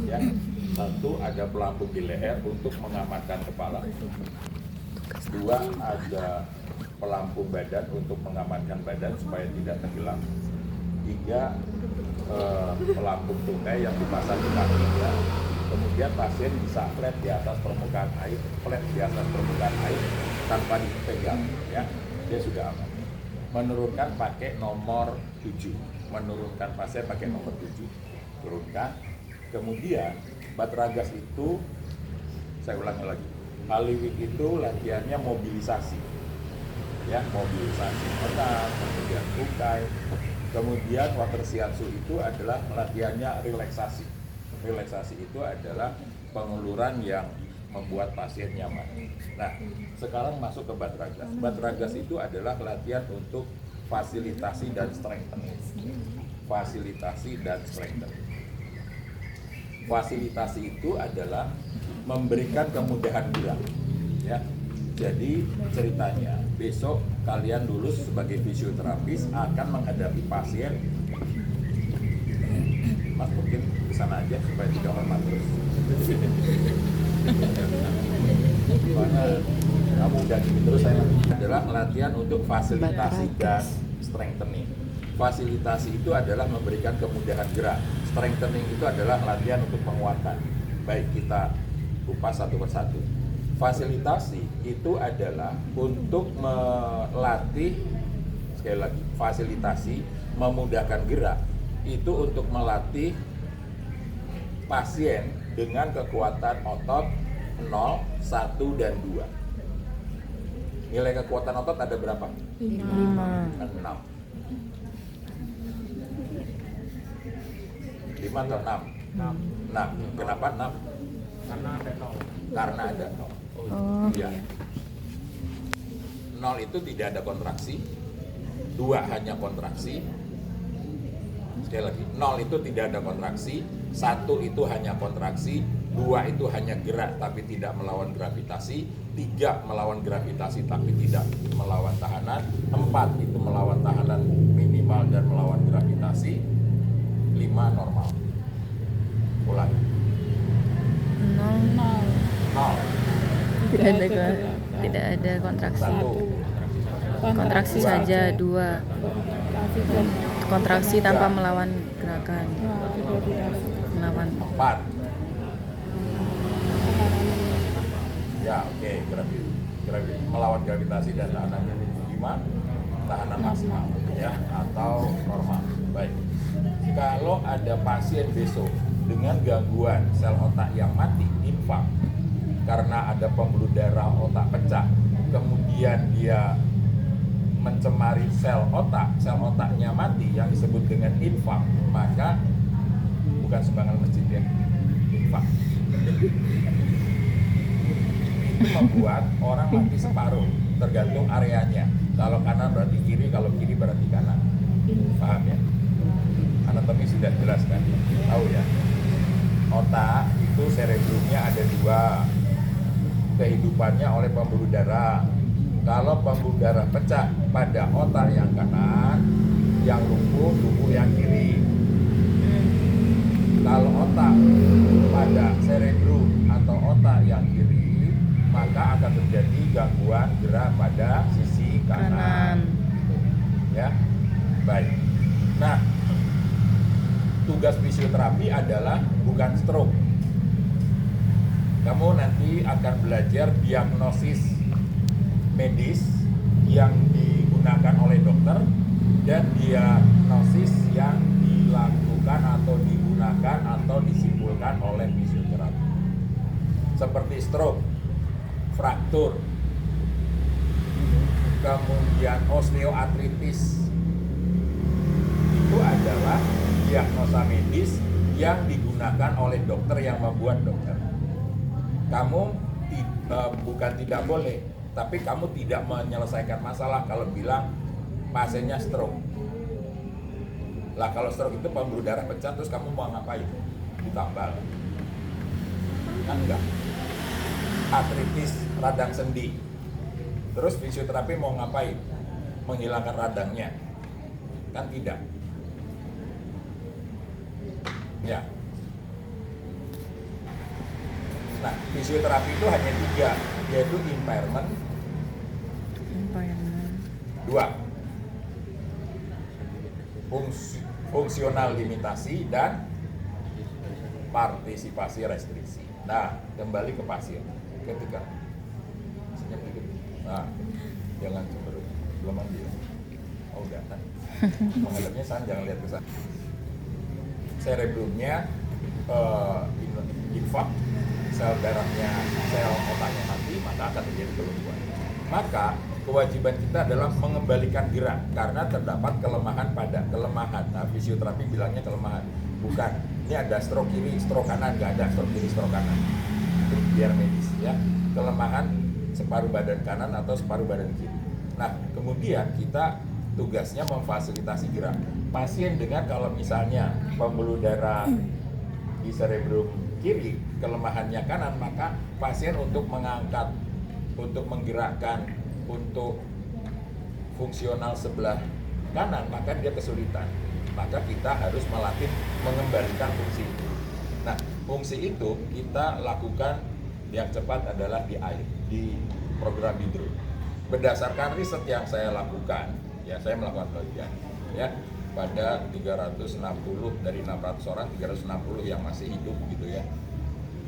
Ya, satu ada pelampung di leher untuk mengamankan kepala. Dua ada pelampung badan untuk mengamankan badan supaya tidak tenggelam. Tiga pelampung tungkai yang dipasang di kakinya. Kemudian pasien bisa flat di atas permukaan air, tanpa dipegang, ya, dia sudah aman. Menurunkan pakai nomor 7, menurunkan pasien pakai nomor 7, turunkan. Kemudian Batragas itu, saya ulangi lagi, Haliwik itu latihannya mobilisasi, ya, mobilisasi otak, kemudian tungkai. Kemudian water shiatsu itu adalah latihannya relaksasi. Relaksasi itu adalah penguluran yang membuat pasien nyaman. Nah, sekarang masuk ke Batragas. Batragas itu adalah latihan untuk fasilitasi dan strengthening. Fasilitasi dan strengthening. Fasilitasi itu adalah memberikan kemudahan gerak, ya. Jadi ceritanya besok kalian lulus sebagai fisioterapis akan menghadapi pasien. Mas mungkin kesana aja supaya tidak hormat terus. Soalnya kamu udah gini terus, saya adalah latihan untuk fasilitasi dan strengthening. Fasilitasi itu adalah memberikan kemudahan gerak. Strengthening itu adalah latihan untuk penguatan. Baik, kita kupas satu persatu. Fasilitasi itu adalah untuk melatih, sekali lagi, fasilitasi memudahkan gerak itu untuk melatih pasien dengan kekuatan otot 0, 1, dan 2. Nilai kekuatan otot ada berapa? 6. 5 atau 6? 6. Kenapa 6? Karena ada 0. Karena ada 0. Oh, Ya. 0 itu tidak ada kontraksi, 2 hanya kontraksi. Sekali lagi, 0 itu tidak ada kontraksi, 1 itu hanya kontraksi, 2 itu hanya gerak tapi tidak melawan gravitasi, 3 melawan gravitasi tapi tidak melawan tahanan, 4 itu melawan tahanan minimal dan melawan gravitasi, 5 normal. Ulangi. 0. 0. Tidak ada kontraksi. 1. Kontraksi saja. 2. Kontraksi tanpa melawan gerakan. Melawan. 4. Ya, oke, melawan gravitasi dan tahanannya 5, tahanan maksimal, ya, atau normal. Baik. Kalau ada pasien besok dengan gangguan sel otak yang mati, infak, karena ada pembuluh darah otak pecah, kemudian dia mencemari sel otaknya mati yang disebut dengan infak, maka bukan sumbangan masjid, ya, infak. Itu membuat orang mati separuh, tergantung areanya. Kalau kanan berarti kiri, kalau kiri berarti kanan. Paham ya? Anatomi sudah jelas kan? Tahu ya? Otak itu cerebrumnya ada 2. Kehidupannya oleh pembuluh darah. Kalau pembuluh darah pecah pada otak yang kanan, yang lumpuh yang kiri. Kalau otak pada cerebrum atau otak yang kiri, maka akan terjadi gangguan gerak pada sisi kanan. Ya, baik. Nah, tugas fisioterapi adalah bukan stroke. Kamu nanti akan belajar diagnosis medis yang digunakan oleh dokter dan diagnosis yang dilakukan atau digunakan atau disimpulkan oleh fisioterapi. Seperti stroke, fraktur, kemudian osteoartritis. Itu adalah diagnosa medis yang digunakan oleh dokter yang membuat dokter. Kamu bukan tidak boleh, tapi kamu tidak menyelesaikan masalah kalau bilang pasiennya stroke. Lah kalau stroke itu pembuluh darah pecah terus kamu mau ngapain? Ditambal. Kan enggak. Artritis radang sendi. Terus fisioterapi mau ngapain? Menghilangkan radangnya. Kan tidak. Ya. Nah, fisioterapi itu hanya 3, yaitu impairment, 2, fungsional limitasi, dan partisipasi restriksi. Nah, kembali ke pasien. Ketika senyap dikit. Nah, jangan cemberut. Belum mandi ya? Oh, udah. Menghadapnya sana, jangan lihat ke sana. Cerebrumnya infak, sel darahnya, sel otaknya mati, maka akan terjadi kelumpuhan. Maka kewajiban kita adalah mengembalikan gerak karena terdapat kelemahan pada kelemahan. Nah, fisioterapi bilangnya kelemahan, bukan. Ini ada stroke kiri, stroke kanan, nggak ada stroke kiri, stroke kanan. Itu biar medis ya. Kelemahan separuh badan kanan atau separuh badan kiri. Nah, kemudian kita tugasnya memfasilitasi gerak. Pasien dengan kalau misalnya pembuluh darah di cerebrum kiri, kelemahannya kanan, maka pasien untuk mengangkat, untuk menggerakkan, untuk fungsional sebelah kanan, maka dia kesulitan. Maka kita harus melatih mengembalikan fungsi itu. Nah, fungsi itu kita lakukan yang cepat adalah di air, di program hidro. Berdasarkan riset yang saya lakukan, ya saya melakukan penelitian, ya pada 360 dari 600 orang, 360 yang masih hidup gitu ya.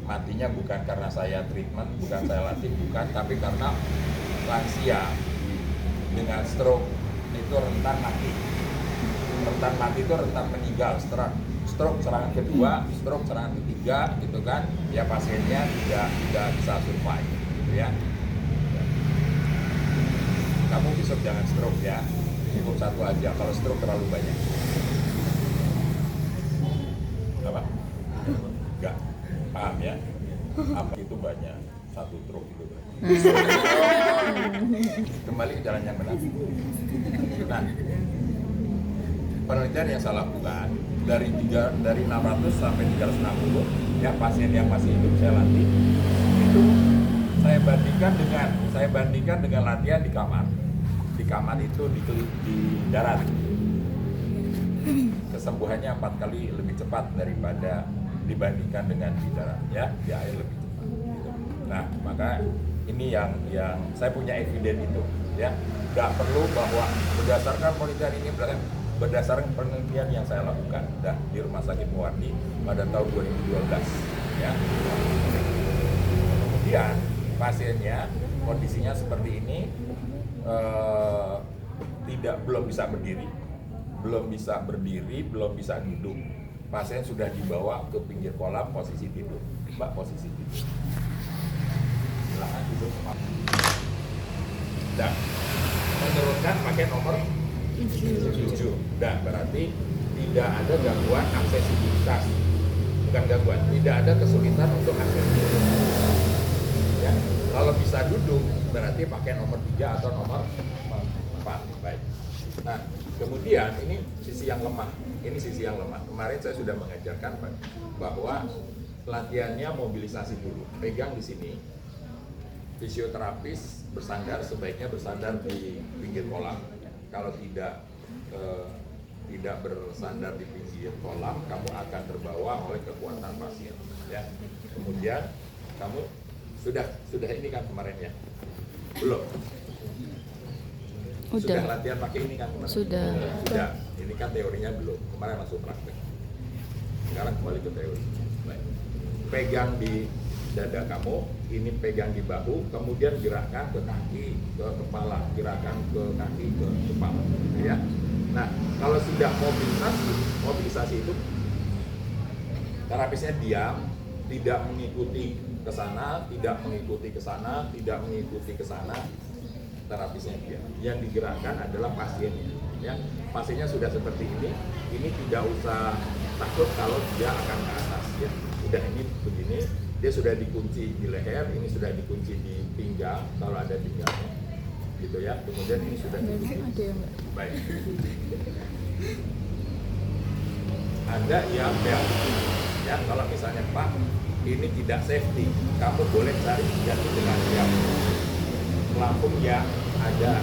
Matinya bukan karena saya treatment, bukan saya latih, bukan, tapi karena lansia dengan stroke itu rentan mati. Rentan mati itu rentan meninggal, stroke serangan kedua, stroke serangan ketiga gitu kan, ya pasiennya tidak bisa survive gitu ya. Kamu besok jangan stroke ya, cukup 1 aja kalau stroke terlalu banyak. Apa? Enggak, paham ya? Apa itu banyak, 1 stroke itu banyak. Kembali ke jalan yang benar. Nah, penelitian yang saya lakukan dari 600 sampai 360 ya pasien yang masih hidup saya latih, itu saya bandingkan dengan latihan di kamar. Di kamar itu di darat. Kesembuhannya 4 kali lebih cepat daripada dibandingkan dengan di darat ya, di air lebih cepat. Nah, maka ini yang saya punya evidence itu ya. Nggak perlu bahwa berdasarkan penelitian ini, berdasarkan penelitian yang saya lakukan di Rumah Sakit Muwardi pada tahun 2012 ya. Kemudian pasiennya kondisinya seperti ini, belum bisa berdiri, belum bisa duduk. Pasien sudah dibawa ke pinggir kolam posisi tidur. Mbak, posisi tidur. Silakan duduk. Dan menurunkan pakai nomor 7. Dan berarti tidak ada gangguan aksesibilitas. Bukan gangguan, tidak ada kesulitan untuk aksesibilitas. Ya, kalau bisa duduk berarti pakai nomor 3 atau nomor 4. Baik. Nah, kemudian ini sisi yang lemah. Kemarin saya sudah mengajarkan bahwa latihannya mobilisasi dulu. Pegang di sini. Fisioterapis sebaiknya bersandar di pinggir kolam. Kalau tidak bersandar di pinggir kolam, kamu akan terbawa oleh kekuatan pasien. Ya. Kemudian kamu sudah ini kan kemarin ya? Belum? Sudah latihan pakai ini kan kemarin? Sudah. Ini kan teorinya belum. Kemarin langsung praktek. Sekarang kembali ke teori. Baik. Pegang di dada kamu, ini pegang di bahu, kemudian gerakkan ke kaki, ke kepala, gerakkan ke kaki, ke kepala, ya. Nah, kalau sudah mobilisasi itu terapisnya diam, tidak mengikuti ke sana, tidak mengikuti ke sana, tidak mengikuti ke sana. Terapisnya diam. Yang digerakkan adalah pasiennya, ya. Pasiennya sudah seperti ini tidak usah takut kalau dia akan ke atas, ya. Udah ini begini. Dia sudah dikunci di leher, ini sudah dikunci di pinggang, kalau ada pinggangnya, gitu ya. Kemudian ini sudah dikunci. Baik. Ada yang belt, ya. Kalau misalnya Pak, ini tidak safety, kamu boleh cari ganti dengan yang pelampung yang ada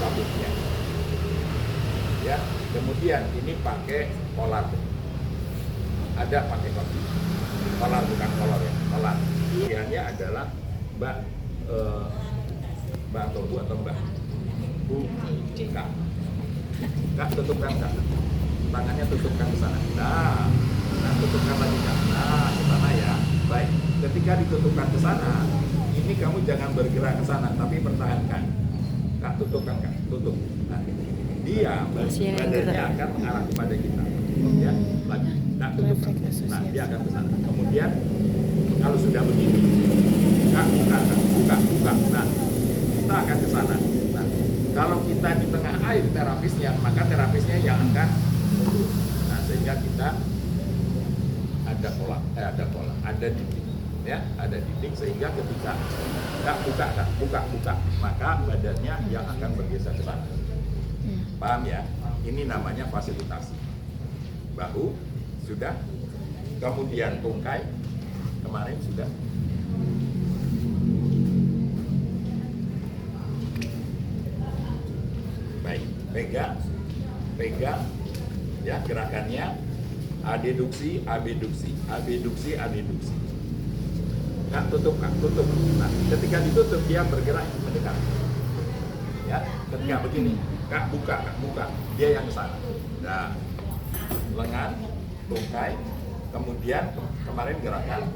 sabuknya, ya. Kemudian ini pakai polar, ada pakai kolar bukan kolor ya, polar. pilihannya adalah Mbak Mbak atau Bu atau Mbak Bu Kak. Kak tutupkan Kak. Tangannya tutupkan ke sana. Nah tutupkan lagi Kak. Nah ke sana ya. Baik. Ketika ditutupkan ke sana, ini kamu jangan bergerak ke sana, tapi pertahankan. Kak tutupkan Kak. Tutup. Nah, dia badannya akan mengarah kepada kita. Ya, lagi. Kak tutupkan. Nah dia akan ke sana. Kemudian kalau sudah begini, Kak buka, Kak, buka. Nah kita akan ke sana. Nah kalau kita di tengah air terapisnya, maka terapisnya yang akan mundur. Nah sehingga kita ada pola, ada dinding, ya, ada dinding sehingga ketika Kak buka, maka badannya yang akan bergeser ke sana. Paham ya? Ini namanya fasilitasi. Bahu sudah, kemudian tungkai kemarin sudah. Baik, pegang, ya gerakannya adeduksi. Kak tutup. Nah, ketika ditutup dia bergerak mendekat. Ya, ketika begini, Kak buka, dia yang ke sana. Nah, lengan, tungkai, kemudian kemarin gerakan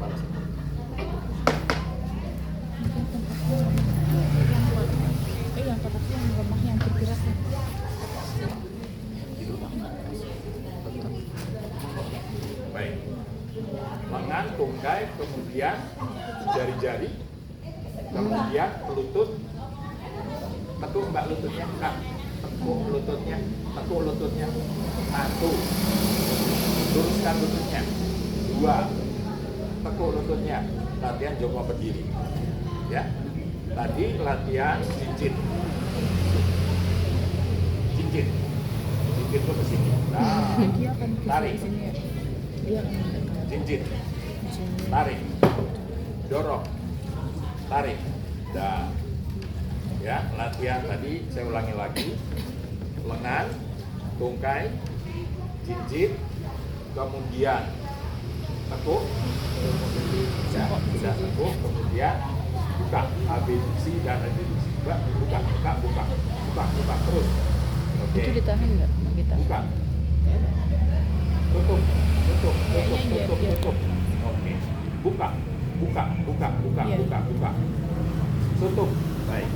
balas. Yang terapi yang lemah yang bergerak. Baik, lengan, tungkai, kemudian jari-jari, kemudian lutut, tekuk Mbak lututnya, Kak, tekuk lututnya, satu, luruskan lututnya, dua, tekuk lututnya, latihan jongkok berdiri, ya, tadi latihan cincin itu ke sini, nah, Dia akan tarik. ke sini ya. Dia akan mendekat. Cincin, tarik, dorong, tarik. Dan ya latihan tadi saya ulangi lagi, lengan, tungkai, cincin, kemudian tekuk, sudah tekuk, kemudian buka, abduksi dan adduksi, buka terus. Oke. Itu ditahan nggak sama kita? Buka. Tutup. Oke. Buka. Tutup. Baik.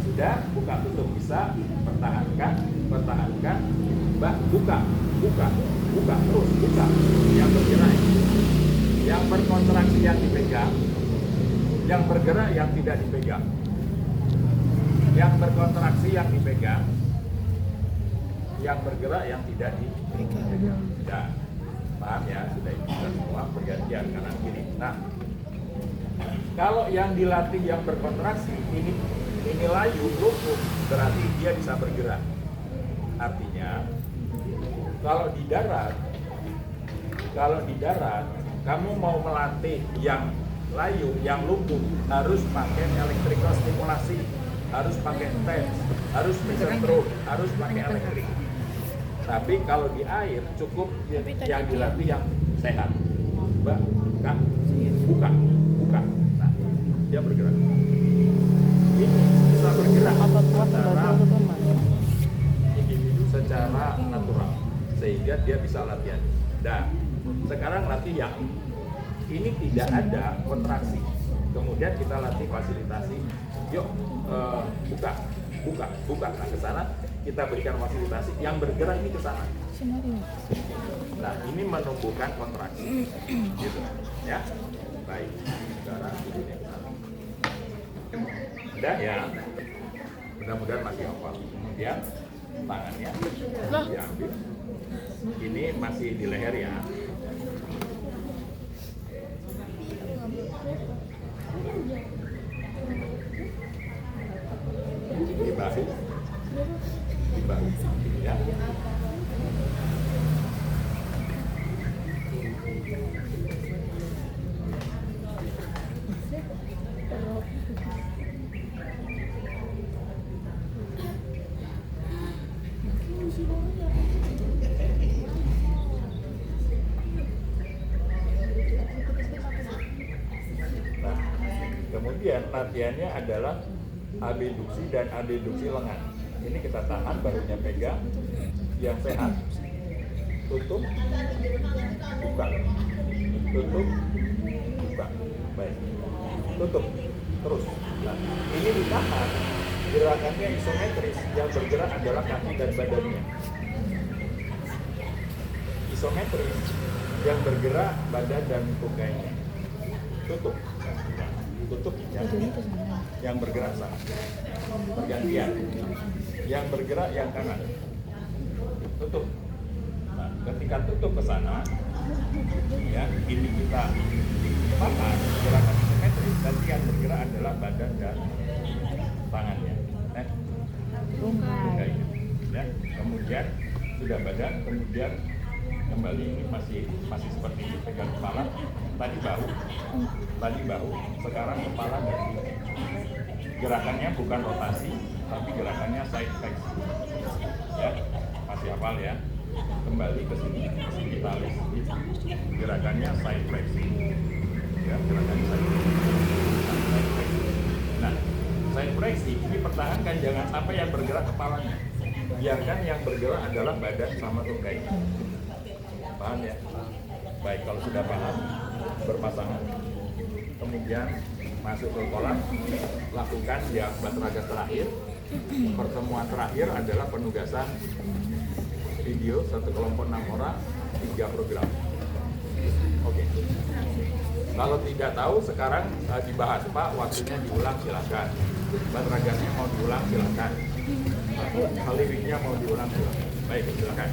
Sudah, buka tutup bisa, pertahankan. Mbak, buka terus, buka. Yang bergerak, yang berkontraksi yang dipegang, yang bergerak yang tidak dipegang. Yang berkontraksi yang dipegang, yang bergerak yang tidak dipegang. Ya, paham ya, sudah kita semua pergantian kanan kiri. Nah, kalau yang dilatih yang berkontraksi ini layu, lumpuh, berarti dia bisa bergerak. Artinya, kalau di darat, kamu mau melatih yang layu, yang lumpuh, harus pakai electrical stimulasi, harus pakai TENS, harus mesetrum, harus pakai elektrik. Tapi kalau di air cukup yang dilatih yang sehat. Mbak, Kak, buka. Nah, dia bergerak. Ini bisa bergerak secara individu, secara natural, sehingga dia bisa latihan. Dan sekarang latihan ini tidak ada kontraksi. Kemudian kita latih fasilitasi. Yuk, buka. Nah, ke sana kita berikan fasilitasi. Yang bergerak ini ke sana. Nah, ini menumbuhkan kontraksi. Gitu, ya. Baik. Sekarang tubuhnya ke sana. Udah ya. Mudah-mudahan masih hafal. Kemudian tangannya diambil. Ini masih di leher ya. Di bahu, ya. Kemudian latihannya adalah abduksi dan adeduksi lengan. Ini kita tahan, barunya pegang. Yang sehat, tutup, buka, tutup, buka. Baik, tutup, terus. Nah, ini ditahan. Gerakannya isometris. Yang bergerak adalah kaki dan badannya. Isometris. Yang bergerak badan dan tunggainya. Tutup. Tutup ya. Yang bergerak sana. Pergantian. Yang bergerak yang kanan. Tutup. Nah, ketika tutup ke sana, ya, ini kita tahan gerakan isometris. Nanti yang bergerak adalah badan dan tangannya. Tunggainya. Ya. Kemudian sudah badan, kemudian kembali ini masih seperti ini, pegang kepala. Tadi bahu, sekarang kepala dan kaki. Gerakannya bukan rotasi, tapi gerakannya side flexion. Ya, masih hafal ya. Kembali ke sini kita list. Gerakannya side flexion. Ya, gerakannya side flexion. Nah, side flexion ini pertahankan, jangan sampai yang bergerak kepalanya. Biarkan yang bergerak adalah badan sama tunggai. Paham ya? Baik, kalau sudah paham, berpasangan. Kemudian masuk ke kolam, lakukan yang Batragas terakhir. Pertemuan terakhir adalah penugasan video satu kelompok 6 orang, 3 program. Oke. Kalau tidak tahu sekarang dibahas, Pak, waktunya diulang silakan. Batragasnya mau diulang silakan. Haliriknya mau diulang silakan. Baik, silakan.